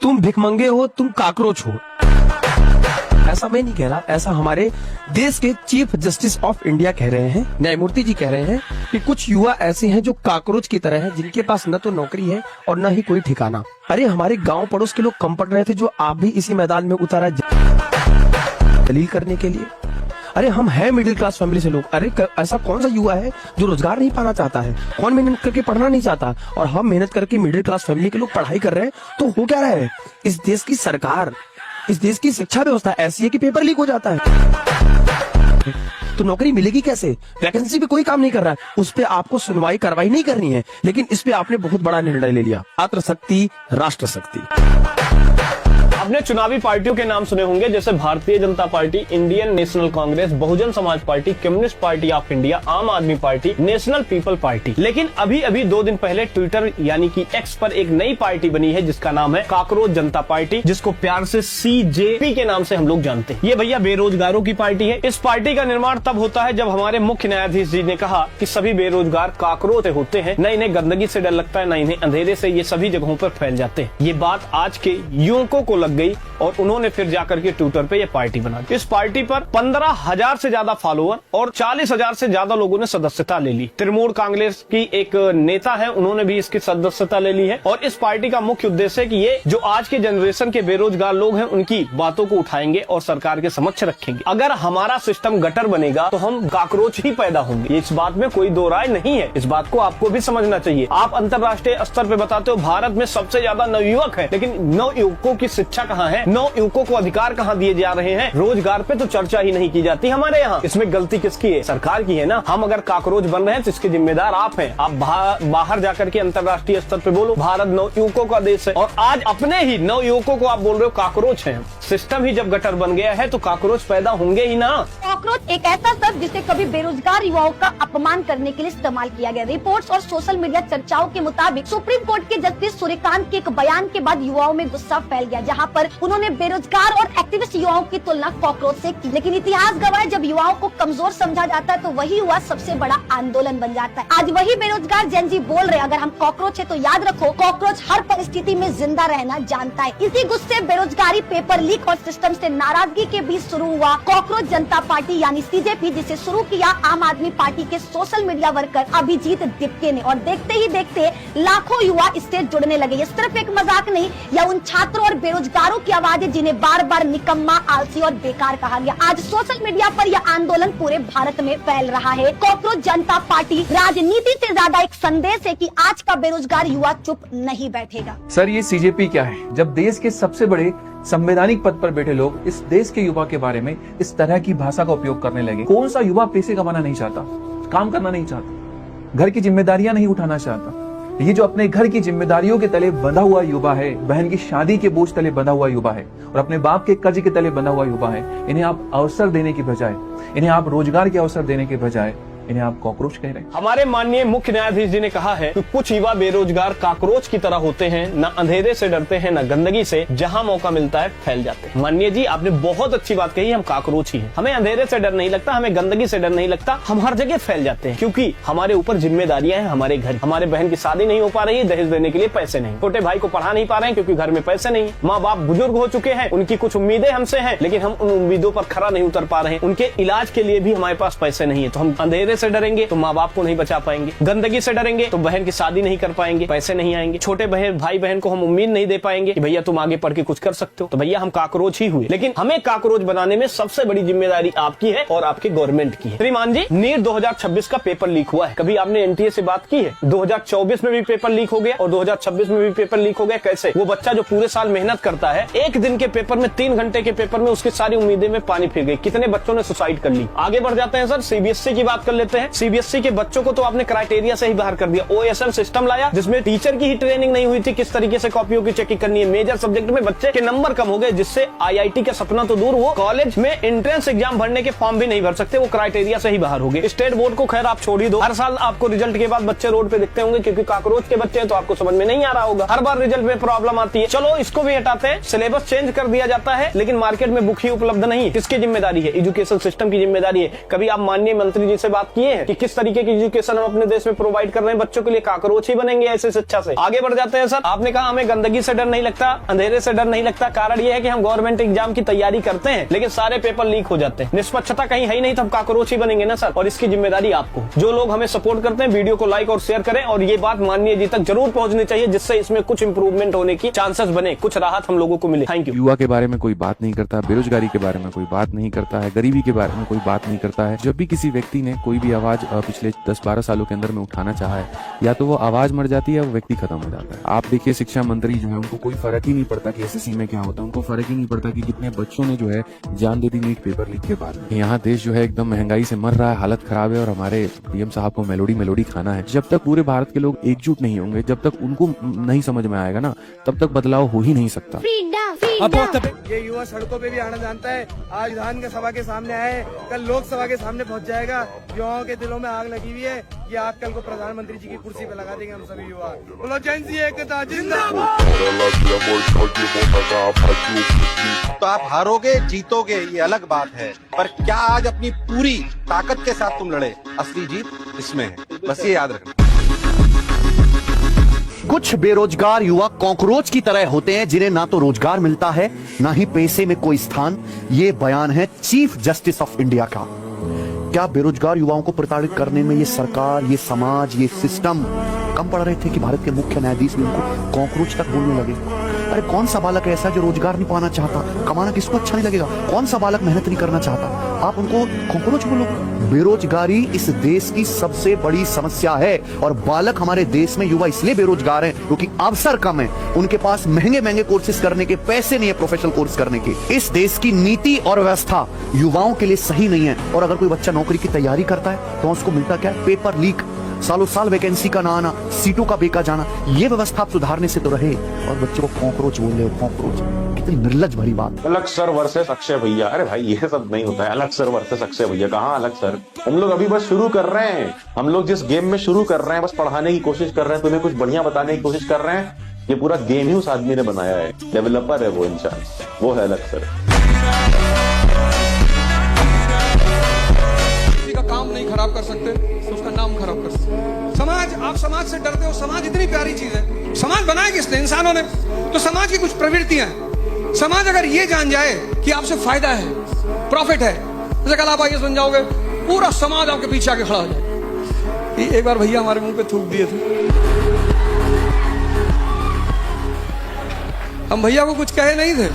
तुम भिखमंगे हो, तुम काकरोच हो। ऐसा मैं नहीं कह रहा, ऐसा हमारे देश के चीफ जस्टिस ऑफ इंडिया कह रहे हैं, न्यायमूर्ति जी कह रहे हैं कि कुछ युवा ऐसे हैं जो काकरोच की तरह हैं, जिनके पास न तो नौकरी है और न ही कोई ठिकाना। अरे हमारे गांव पड़ोस के लोग कम पड़ रहे थे जो आप भी इसी मैदान में उतारा दलील करने के लिए। अरे हम हैं मिडिल क्लास फैमिली से लोग। अरे ऐसा कौन सा युवा है जो रोजगार नहीं पाना चाहता है? कौन मेहनत करके पढ़ना नहीं चाहता? और हम मेहनत करके मिडिल क्लास फैमिली के लोग पढ़ाई कर रहे हैं, तो हो क्या रहा है? इस देश की सरकार, इस देश की शिक्षा व्यवस्था ऐसी है कि पेपर लीक हो जाता है, तो नौकरी मिलेगी कैसे? वैकेंसी पे कोई काम नहीं कर रहा है, उस पे आपको सुनवाई कार्रवाई नहीं करनी है, लेकिन इस पे आपने बहुत बड़ा निर्णय ले लिया। छात्र शक्ति, राष्ट्र शक्ति। आपने चुनावी पार्टियों के नाम सुने होंगे, जैसे Bharatiya Janata party, Indian national Congress, Bahujan Samaj party, communist party of India, आम Aadmi party, national people party. लेकिन अभी अभी 2 दिन पहले ट्विटर यानी कि एक्स पर एक नई पार्टी बनी है जिसका नाम है काकरोच जनता पार्टी, जिसको प्यार से CJP के नाम से हम लोग जानते हैं। ये भैया बेरोजगारों की पार्टी है। इस पार्टी का निर्माण तब होता है जब हमारे मुख्य न्यायाधीश जी ने कहा कि सभी बेरोजगार काकरोच होते हैं, न इन्हें गंदगी से डर लगता है, न इन्हें अंधेरे से, ये सभी जगहों पर फैल जाते हैं। ये बात आज के युवकों को लग गई और उन्होंने फिर जाकर के ट्विटर पे ये पार्टी बना दी। इस पार्टी पर 15,000 से ज्यादा फॉलोअर और 40,000 से ज्यादा लोगों ने सदस्यता ले ली। तृणमूल कांग्रेस की एक नेता है, उन्होंने भी इसकी सदस्यता ले ली है। और इस पार्टी का मुख्य उद्देश्य है कि ये जो आज के जनरेशन के बेरोजगार लोग हैं उनकी बातों को उठाएंगे और सरकार के समक्ष रखेंगे। अगर हमारा सिस्टम गटर बनेगा तो हम काकरोच ही पैदा होंगे, इस बात में कोई दो राय नहीं है। इस बात को आपको भी समझना चाहिए। आप अंतर्राष्ट्रीय स्तर पे बताते हो भारत में सबसे ज्यादा नवयुवक है, लेकिन नवयुवकों की शिक्षा कहाँ है? नवयुवकों को अधिकार कहाँ दिए जा रहे हैं? रोजगार पे तो चर्चा ही नहीं की जाती हमारे यहाँ। इसमें गलती किसकी है? सरकार की है ना। हम अगर काकरोच बन रहे हैं तो इसके जिम्मेदार आप हैं। आप बाहर जाकर के अंतर्राष्ट्रीय स्तर पे बोलो भारत नवयुवकों का देश है, और आज अपने ही नवयुवकों को आप बोल रहे हो काकरोच हैं। सिस्टम ही जब गटर बन गया है तो काकरोच पैदा होंगे ही ना। काकरोच एक ऐसा शब्द जिसे कभी बेरोजगार युवाओं का अपमान करने के लिए इस्तेमाल किया गया। रिपोर्ट्स और सोशल मीडिया चर्चाओं के मुताबिक सुप्रीम कोर्ट के जस्टिस सूर्यकांत के एक बयान के बाद युवाओं में गुस्सा फैल गया, जहां पर उन्होंने बेरोजगार और एक्टिविस्ट युवाओं की तुलना कॉकरोच से की। लेकिन इतिहास गवाह है, जब युवाओं को कमजोर समझा जाता है तो वही युवा सबसे बड़ा आंदोलन बन जाता है। आज वही बेरोजगार जेन जी बोल रहे हैं अगर हम कॉकरोच है तो याद रखो कॉकरोच हर परिस्थिति में जिंदा रहना जानता है। इसी गुस्से, बेरोजगारी, पेपर लीक और सिस्टम से नाराजगी के बीच शुरू हुआ काकरोच जनता पार्टी यानी CJP, जिसे शुरू किया आम आदमी पार्टी के social media worker Abhijeet Dipke ने। और देखते ही देखते लाखों युवा इससे जुड़ने लगे। ये सिर्फ एक मजाक नहीं, या उन छात्रों और बेरोजगारों की आवाज है जिन्हें बार बार निकम्मा, आलसी और बेकार कहा गया। आज सोशल मीडिया पर यह आंदोलन पूरे भारत में फैल रहा है। काकरोच जनता पार्टी राजनीति से ज्यादा एक संदेश है कि आज का बेरोजगार युवा चुप नहीं बैठेगा। सर, ये CJP क्या है? जब देश के सबसे बड़े संवैधानिक पद पर बैठे लोग इस देश के युवा के बारे में इस तरह की भाषा का उपयोग करने लगे। कौन सा युवा पैसे कमाना नहीं चाहता, काम करना नहीं चाहता, घर की जिम्मेदारियां नहीं उठाना चाहता? ये जो अपने घर की जिम्मेदारियों के तले बंधा हुआ युवा है, बहन की शादी के बोझ तले बंधा हुआ युवा है और अपने बाप के कर्ज के तले बंधा हुआ युवा है, इन्हें आप अवसर देने की बजाय, इन्हें आप रोजगार के अवसर देने के बजाय इन्हें आप कॉकरोच कह रहे हैं। हमारे माननीय मुख्य न्यायाधीश जी ने कहा है कि कुछ युवा बेरोजगार काकरोच की तरह होते हैं, न अंधेरे से डरते हैं, न गंदगी से, जहां मौका मिलता है फैल जाते हैं। माननीय जी, आपने बहुत अच्छी बात कही, हम काकरोच ही हैं। हमें अंधेरे से डर नहीं लगता, हमें गंदगी से डर नहीं लगता, हम हर जगह फैल जाते हैं क्योंकि हमारे ऊपर जिम्मेदारियां हैं। हमारे घर, हमारे बहन की शादी नहीं हो पा रही है, दहेज देने के लिए पैसे नहीं, छोटे भाई को पढ़ा नहीं पा रहे हैं क्योंकि घर में पैसे नहीं, माँ बाप बुजुर्ग हो चुके हैं, उनकी कुछ उम्मीदें हमसे हैं, लेकिन हम उन उम्मीदों पर खरा नहीं उतर पा रहे हैं। उनके इलाज के लिए भी हमारे पास पैसे नहीं है, तो हम अंधेरे से डरेंगे तो माँ बाप को नहीं बचा पाएंगे, गंदगी से डरेंगे तो बहन की शादी नहीं कर पाएंगे, पैसे नहीं आएंगे, छोटे भाई बहन को हम उम्मीद नहीं दे पाएंगे कि भैया तुम आगे पढ़ के कुछ कर सकते हो, तो भैया हम काकरोच ही हुए। लेकिन हमें काकरोच बनाने में सबसे बड़ी जिम्मेदारी आपकी है और आपके गवर्नमेंट की है। श्रीमान जी, नीट 2026 का पेपर लीक हुआ है, कभी आपने NTA से बात की है? 2024 में भी पेपर लीक हो गया और 2026 में भी पेपर लीक हो गया। कैसे? वो बच्चा जो पूरे साल मेहनत करता है, एक दिन के पेपर में, 3 घंटे के पेपर में उसकी सारी उम्मीदें में पानी फिर गई। कितने बच्चों ने सुसाइड कर ली। आगे बढ़ जाते हैं सर, CBSE की बात कर लेते हैं। CBSE के बच्चों को तो आपने क्राइटेरिया से ही बाहर कर दिया। OSM सिस्टम लाया जिसमें टीचर की ही ट्रेनिंग नहीं हुई थी किस तरीके से कॉपियों की चेकिंग करनी है। मेजर सब्जेक्ट में बच्चे के नंबर कम हो गए, जिससे IIT का सपना तो दूर, वो कॉलेज में एंट्रेंस एग्जाम भरने के फॉर्म भी नहीं भर सकते, वो क्राइटेरिया से ही बाहर हो गए। स्टेट बोर्ड को खैर आप छोड़ ही दो, हर साल आपको रिजल्ट के बाद बच्चे रोड पे दिखते होंगे क्योंकि काकरोच के बच्चे हैं, तो आपको समझ में नहीं आ रहा होगा, हर बार रिजल्ट में प्रॉब्लम आती है। चलो इसको भी हटाते हैं, सिलेबस चेंज कर दिया जाता है लेकिन मार्केट में बुक ही उपलब्ध नहीं। किसकी जिम्मेदारी है? एजुकेशन सिस्टम की जिम्मेदारी है। कभी आप माननीय मंत्री जी से बात किए हैं कि किस तरीके की एजुकेशन हम अपने देश में प्रोवाइड कर रहे हैं बच्चों के लिए? काकरोच ही बनेंगे ऐसे शिक्षा से? आगे बढ़ जाते हैं सर। आपने कहा हमें गंदगी से डर नहीं लगता, अंधेरे से डर नहीं लगता। कारण ये है कि हम गवर्नमेंट एग्जाम की तैयारी करते हैं लेकिन सारे पेपर लीक हो जाते हैं। निष्पक्षता कहीं है ही नहीं, तो हम काकरोच ही बनेंगे ना सर। और इसकी जिम्मेदारी आपको। जो लोग हमें सपोर्ट करते हैं, वीडियो को लाइक और शेयर करें और ये बात माननीय जी तक जरूर पहुंचनी चाहिए, जिससे इसमें कुछ इंप्रूवमेंट होने की चांसेस बने, कुछ राहत हम लोगों को मिले। Thank you. युवा के बारे में कोई बात नहीं करता, बेरोजगारी के बारे में कोई बात नहीं करता है, गरीबी के बारे में कोई बात नहीं करता है। जब भी किसी व्यक्ति ने कोई भी आवाज पिछले 10-12 सालों के अंदर में उठाना चाहा है, या तो वो आवाज मर जाती है या वो व्यक्ति खत्म हो जाता है। आप देखिए शिक्षा मंत्री जो है उनको कोई फर्क ही नहीं पड़ता कि एसएससी में क्या होता है, उनको फर्क ही नहीं पड़ता कि कितने बच्चों ने जो है जान दे दी नीट पेपर लीक के बाद। यहाँ देश जो है एकदम महंगाई से मर रहा है, हालत खराब है और हमारे पीएम साहब को मेलोडी खाना है। जब तक पूरे भारत के लोग एकजुट नहीं होंगे, जब तक उनको नहीं समझ में आएगा ना, तब तक बदलाव हो ही नहीं सकता। ये युवा सड़कों पे भी आना जानता है। आज विधानसभा के सामने आए, कल लोकसभा के सामने पहुंच जाएगा। युवाओं के दिलों में आग लगी हुई है। ये आग कल को प्रधानमंत्री जी की कुर्सी पे लगा देंगे हम सभी युवा। बोलो जय सी एकता जिंदाबाद। तो आप हारोगे जीतोगे ये अलग बात है, पर क्या आज अपनी पूरी ताकत के साथ तुम लड़े, असली जीत इसमें है। बस ये याद रखना। कुछ बेरोजगार युवा कॉकरोच की तरह होते हैं जिन्हें ना तो रोजगार मिलता है ना ही पैसे में कोई स्थान। ये बयान है चीफ जस्टिस ऑफ इंडिया का। क्या बेरोजगार युवाओं को प्रताड़ित करने में ये सरकार, ये समाज, ये सिस्टम कम पड़ रहे थे कि भारत के मुख्य न्यायाधीश भी उनको कॉकरोच तक बोलने लगे? अरे कौन सा बालक ऐसा जो रोजगार नहीं पाना चाहता? कमाना किसको अच्छा नहीं लगेगा? कौन सा बालक मेहनत नहीं करना चाहता? आप उनको कॉकरोच बोलो? बेरोजगारी इस देश की सबसे बड़ी समस्या है और बालक हमारे देश में युवा इसलिए बेरोजगार हैं क्योंकि अवसर कम है। उनके पास महंगे महंगे कोर्सेज करने के पैसे नहीं है, प्रोफेशनल कोर्स करने के। इस देश की नीति और व्यवस्था युवाओं के लिए सही नहीं है। और अगर कोई बच्चा नौकरी की तैयारी करता है तो उसको मिलता क्या है? पेपर लीक, सालों साल वैकेंसी का ना आना, सीटों का बेका जाना। ये व्यवस्था आप सुधारने से तो रहे और बच्चों को कॉकरोच बोल रहे हो। कॉकरोच, कितनी निर्लज भरी बात। अलग सर वर्सेस अक्षय भैया। अरे भाई ये सब नहीं होता है। अलग सर वर्सेस अक्षय भैया, कहाँ अलग सर? हम लोग अभी बस शुरू कर रहे हैं। हम लोग जिस गेम में शुरू कर रहे हैं, बस पढ़ाने की कोशिश कर रहे हैं, तुम्हें कुछ बढ़िया बताने की कोशिश कर रहे हैं। ये पूरा गेम ही उस आदमी ने बनाया है, डेवलपर है वो इंसान, वो है अलग सर। का काम नहीं खराब कर सकते तो उसका नाम खराब कर सकते। समाज, आप समाज से डरते हो। समाज इतनी प्यारी चीज है। समाज बनाया किसने? इंसानों ने। तो समाज की कुछ प्रवृत्तियां हैं। समाज अगर ये जान जाए कि आपसे फायदा है, प्रॉफिट है, जैसे कल आप आइए बन जाओगे, पूरा समाज आपके पीछे आके खड़ा हो जाए। एक बार भैया हमारे मुंह पे थूक दिए थे। हम भैया को कुछ कहे नहीं थे,